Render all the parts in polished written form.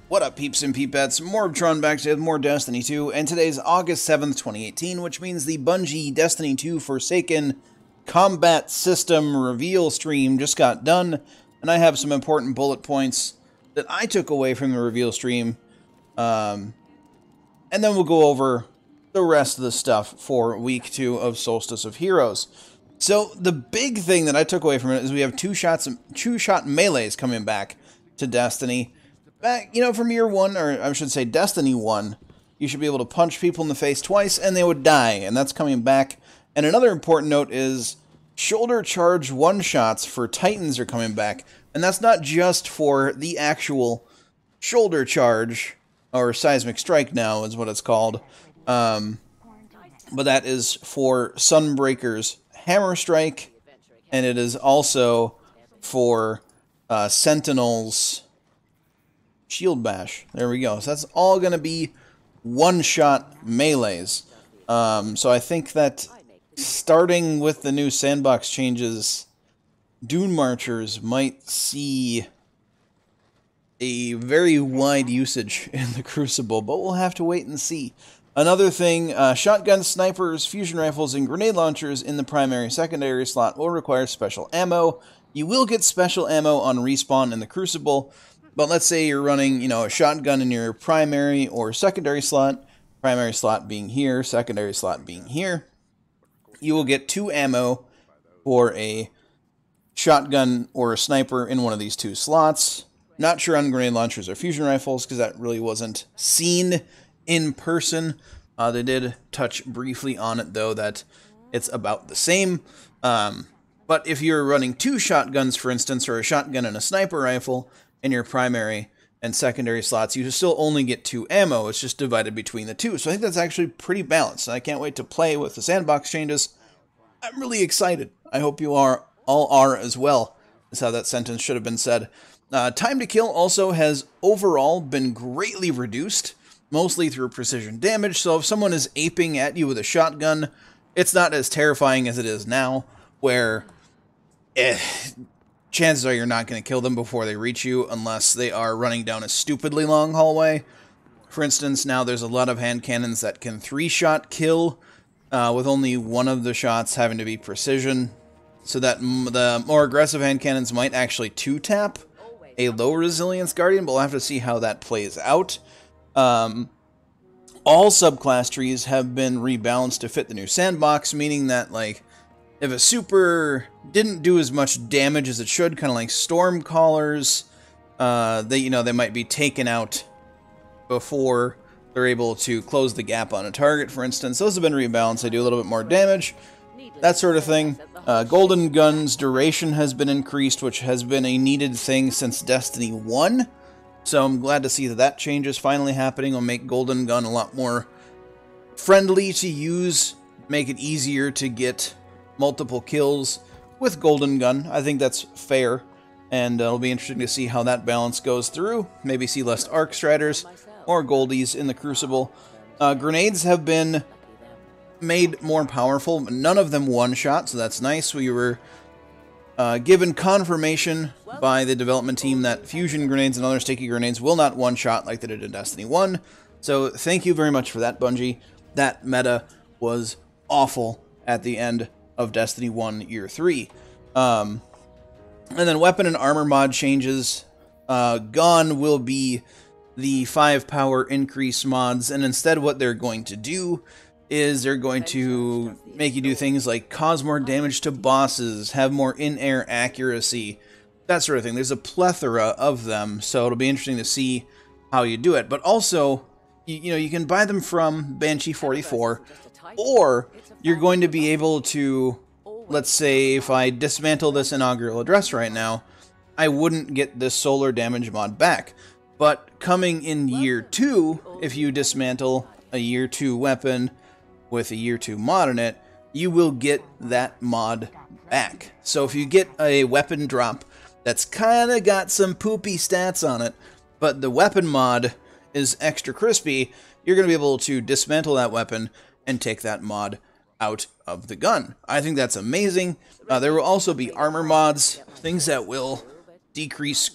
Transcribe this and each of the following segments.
What up, peeps and peepettes? MorbTron back today with more Destiny 2, and today's August 7th, 2018, which means the Bungie Destiny 2 Forsaken Combat System reveal stream just got done, and I have some important bullet points that I took away from the reveal stream, and then we'll go over the rest of the stuff for Week 2 of Solstice of Heroes. So, the big thing that I took away from it is we have two-shot melees coming back to Destiny. Back, from year 1, or I should say Destiny 1, you should be able to punch people in the face twice and they would die, and that's coming back. And another important note is shoulder charge one-shots for Titans are coming back, and that's not just for the actual shoulder charge, or seismic strike now is what it's called, but that is for Sunbreaker's hammer strike, and it is also for Sentinel's shield bash. There we go. So that's all going to be one-shot melees. So I think that starting with the new Sandbox changes, Dune Marchers might see a very wide usage in the Crucible, but we'll have to wait and see. Another thing, shotguns, snipers, fusion rifles, and grenade launchers in the primary-secondary slot will require special ammo. You will get special ammo on respawn in the Crucible, but let's say you're running, a shotgun in your primary or secondary slot being here, secondary slot being here, you will get 2 ammo for a shotgun or a sniper in one of these 2 slots. Not sure on grenade launchers or fusion rifles, because that really wasn't seen in person. They did touch briefly on it, though, that it's about the same. But if you're running 2 shotguns, for instance, or a shotgun and a sniper rifle in your primary and secondary slots, you still only get 2 ammo. It's just divided between the 2. So I think that's actually pretty balanced. I can't wait to play with the Sandbox changes. I'm really excited. I hope you all are as well. That's how that sentence should have been said. Time to kill also has overall been greatly reduced, mostly through precision damage. So if someone is aping at you with a shotgun, it's not as terrifying as it is now, where chances are you're not going to kill them before they reach you unless they are running down a stupidly long hallway. For instance, now there's a lot of hand cannons that can 3-shot kill, with only one of the shots having to be precision. So that the more aggressive hand cannons might actually 2-tap a low resilience guardian, but we'll have to see how that plays out. All subclass trees have been rebalanced to fit the new Sandbox, meaning that, if a super didn't do as much damage as it should, kind of like Stormcallers, they might be taken out before they're able to close the gap on a target, for instance. Those have been rebalanced. They do a little bit more damage, that sort of thing. Golden Gun's duration has been increased, which has been a needed thing since Destiny 1. So I'm glad to see that that change is finally happening. It'll make Golden Gun a lot more friendly to use, make it easier to get multiple kills with Golden Gun. I think that's fair, and it'll be interesting to see how that balance goes through. Maybe see less Arc Striders or Goldies in the Crucible. Grenades have been made more powerful, but none of them one-shot, so that's nice. We were given confirmation by the development team that fusion grenades and other sticky grenades will not one-shot like they did in Destiny 1. So thank you very much for that, Bungie. That meta was awful at the end of Destiny 1 Year 3. And then weapon and armor mod changes. Gone will be the 5 power increase mods, and instead what they're going to do is they're going to make you do things like cause more damage to bosses, have more in-air accuracy, that sort of thing. There's a plethora of them, so it'll be interesting to see how you do it. But also, you can buy them from Banshee 44, or you're going to be able to, let's say, if I dismantle this inaugural address right now, I wouldn't get this solar damage mod back. But coming in Year 2, if you dismantle a Year 2 weapon with a Year 2 mod in it, you will get that mod back. So if you get a weapon drop that's kind of got some poopy stats on it, but the weapon mod is extra crispy, you're going to be able to dismantle that weapon and take that mod out of the gun. I think that's amazing. There will also be armor mods, things that will decrease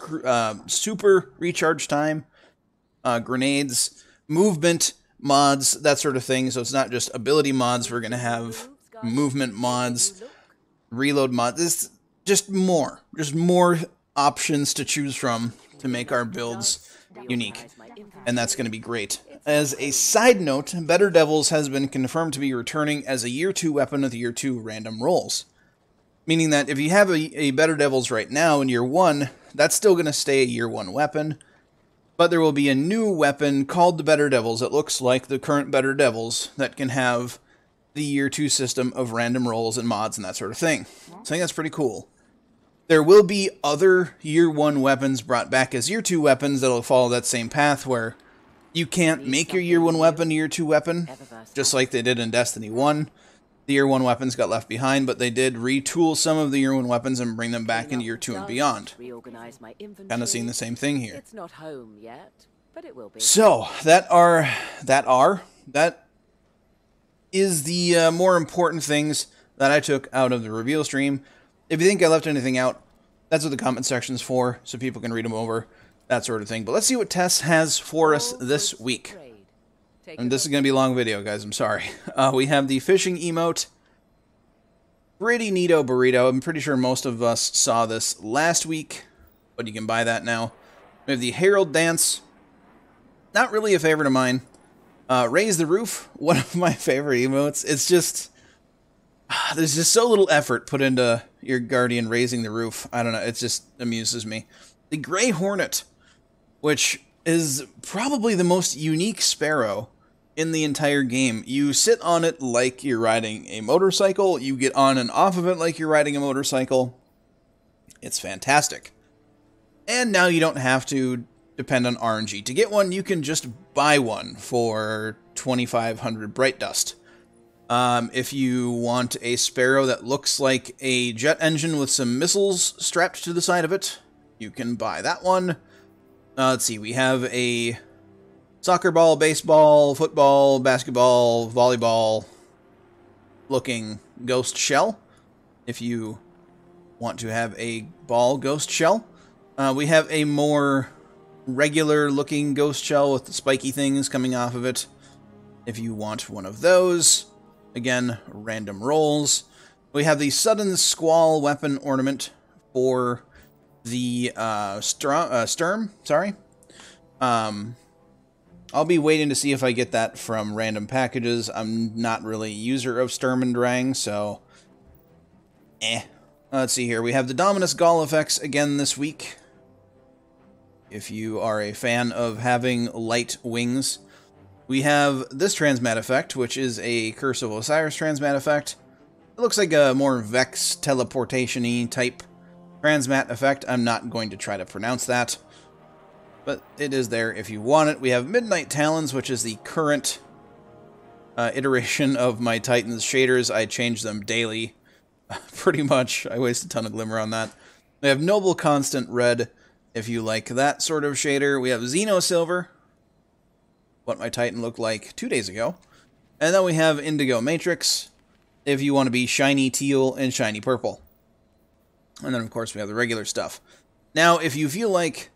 super recharge time, grenades, movement mods, that sort of thing. So it's not just ability mods. We're going to have movement mods, reload mods. It's just more options to choose from to make our builds unique. And that's going to be great. As a side note, Better Devils has been confirmed to be returning as a Year 2 weapon with Year 2 random rolls. Meaning that if you have a Better Devils right now in Year 1, that's still going to stay a Year 1 weapon. But there will be a new weapon called the Better Devils that looks like the current Better Devils that can have the Year 2 system of random rolls and mods and that sort of thing. So I think that's pretty cool. There will be other Year 1 weapons brought back as Year 2 weapons that'll follow that same path where you can't make your Year 1 weapon a Year 2 weapon, just like they did in Destiny 1. The Year 1 weapons got left behind, but they did retool some of the Year 1 weapons and bring them back in Year 2 and beyond. Kind of seeing the same thing here. It's not home yet, but it will be. So, that is the more important things that I took out of the reveal stream. If you think I left anything out, that's what the comment section's for, so people can read them over, that sort of thing. But let's see what Tess has for us this week. And this is going to be a long video, guys, I'm sorry. We have the fishing emote. Pretty neato burrito. I'm pretty sure most of us saw this last week, but you can buy that now. We have the Herald dance. Not really a favorite of mine. Raise the roof. One of my favorite emotes. It's just... there's just so little effort put into your Guardian raising the roof. I don't know, it just amuses me. The Gray Hornet, which is probably the most unique sparrow in the entire game. You sit on it like you're riding a motorcycle. You get on and off of it like you're riding a motorcycle. It's fantastic. And now you don't have to depend on RNG. To get one, you can just buy one for 2,500 Bright Dust. If you want a sparrow that looks like a jet engine with some missiles strapped to the side of it, you can buy that one. Let's see, we have a soccer ball, baseball, football, basketball, volleyball looking ghost shell, if you want to have a ball ghost shell. We have a more regular looking ghost shell with the spiky things coming off of it, if you want one of those. Again, random rolls. We have the Sudden Squall weapon ornament for the Sturm. Sorry. I'll be waiting to see if I get that from random packages. I'm not really a user of Sturm and Drang, so... Let's see here. We have the Dominus GHAUL effects again this week. If you are a fan of having light wings... We have this Transmat effect, which is a Curse of Osiris Transmat effect. It looks like a more Vex teleportation-y type Transmat effect. I'm not going to try to pronounce that, but it is there if you want it. We have Midnight Talons, which is the current iteration of my Titans shaders. I change them daily, pretty much. I waste a ton of glimmer on that. We have Noble Constant Red, if you like that sort of shader. We have XENOSILVER, what my Titan looked like 2 days ago. And then we have Indigo Matrix, if you want to be shiny teal and shiny purple. And then, of course, we have the regular stuff. Now, if you feel like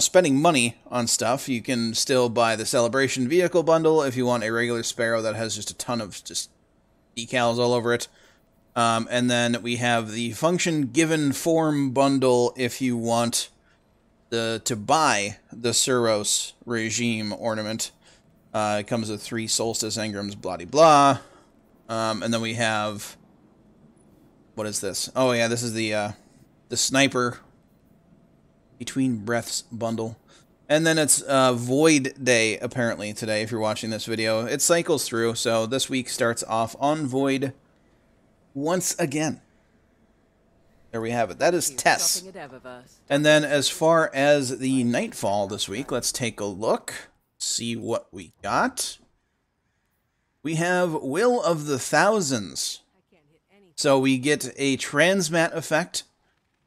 spending money on stuff, you can still buy the Celebration Vehicle Bundle if you want a regular Sparrow that has just a ton of just decals all over it. And then we have the Function Given Form Bundle if you want to buy the Suros Regime ornament. It comes with 3 Solstice Engrams, blah-de-blah. And then we have... What is this? Oh, yeah, this is the Sniper Between Breaths bundle. And then it's Void Day, apparently, today, if you're watching this video. It cycles through, so this week starts off on Void once again. There we have it. That is Tess. And then as far as the Nightfall this week, let's take a look. See what we got. We have Will of the Thousands. So we get a Transmat effect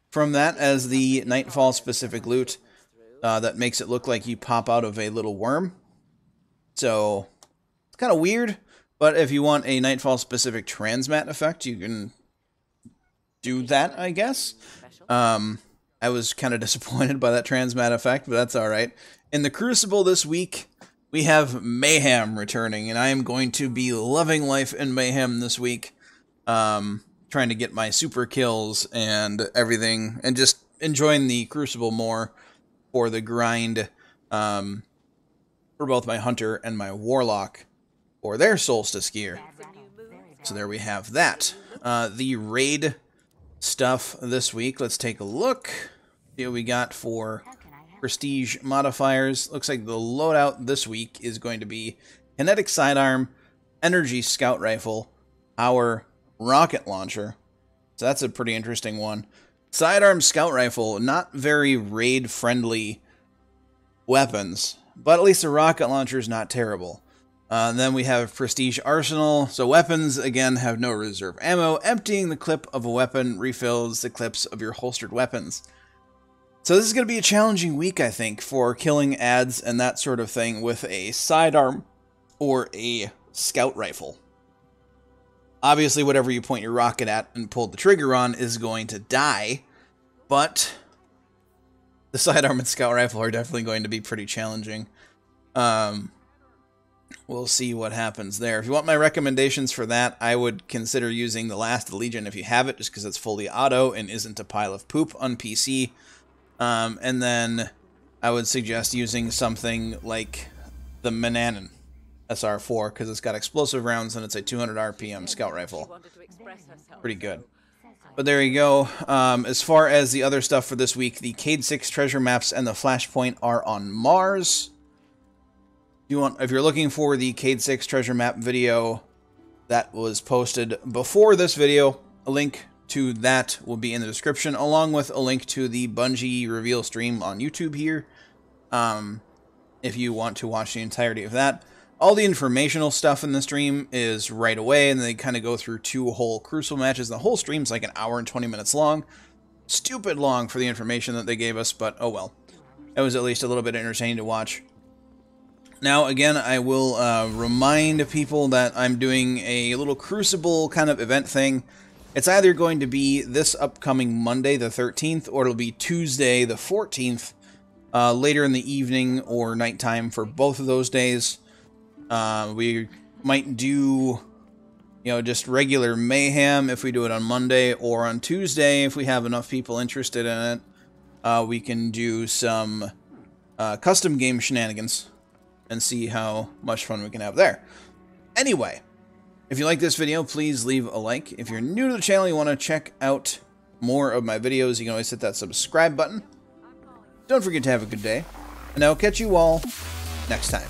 from that as the Nightfall specific loot that makes it look like you pop out of a little worm. So it's kind of weird, but if you want a Nightfall specific Transmat effect, you can do that, I guess. I I was kind of disappointed by that transmat effect, but that's alright. In the Crucible this week, we have Mayhem returning, and I am going to be loving life in Mayhem this week. Trying to get my super kills and everything, and just enjoying the Crucible more for the grind, for both my Hunter and my Warlock, for their Solstice gear. So there we have that. The raid stuff this week, let's take a look. See what we got for prestige modifiers. Looks like the loadout this week is going to be Kinetic Sidearm, Energy Scout Rifle, our Rocket Launcher. So that's a pretty interesting one. Sidearm Scout Rifle, not very raid-friendly weapons, but at least the Rocket Launcher is not terrible. Then we have Prestige Arsenal. So weapons, again, have no reserve ammo. Emptying the clip of a weapon refills the clips of your holstered weapons. So this is going to be a challenging week, I think, for killing ads and that sort of thing with a sidearm or a scout rifle. Obviously, whatever you point your rocket at and pull the trigger on is going to die, but the sidearm and scout rifle are definitely going to be pretty challenging. We'll see what happens there. If you want my recommendations for that, I would consider using the Last Legion if you have it, just because it's fully auto and isn't a pile of poop on PC. And then I would suggest using something like the Mananan SR4, because it's got explosive rounds and it's a 200 RPM scout rifle. Pretty good. But there you go. As far as the other stuff for this week, the Cade 6 treasure maps and the Flashpoint are on Mars. If you're looking for the Cade 6 treasure map video that was posted before this video, a link to that will be in the description, along with a link to the Bungie reveal stream on YouTube here, if you want to watch the entirety of that. All the informational stuff in the stream is right away, and they kind of go through 2 whole Crucible matches. The whole stream's like an hour and 20 minutes long. Stupid long for the information that they gave us, but oh well. It was at least a little bit entertaining to watch. Now, again, I will remind people that I'm doing a little Crucible kind of event thing. It's either going to be this upcoming Monday, the 13th, or it'll be Tuesday, the 14th, later in the evening or nighttime for both of those days. We might do, just regular Mayhem if we do it on Monday, or on Tuesday if we have enough people interested in it. We can do some custom game shenanigans and see how much fun we can have there. Anyway, if you like this video, please leave a like. If you're new to the channel, you want to check out more of my videos, you can always hit that subscribe button. Don't forget to have a good day, and I'll catch you all next time.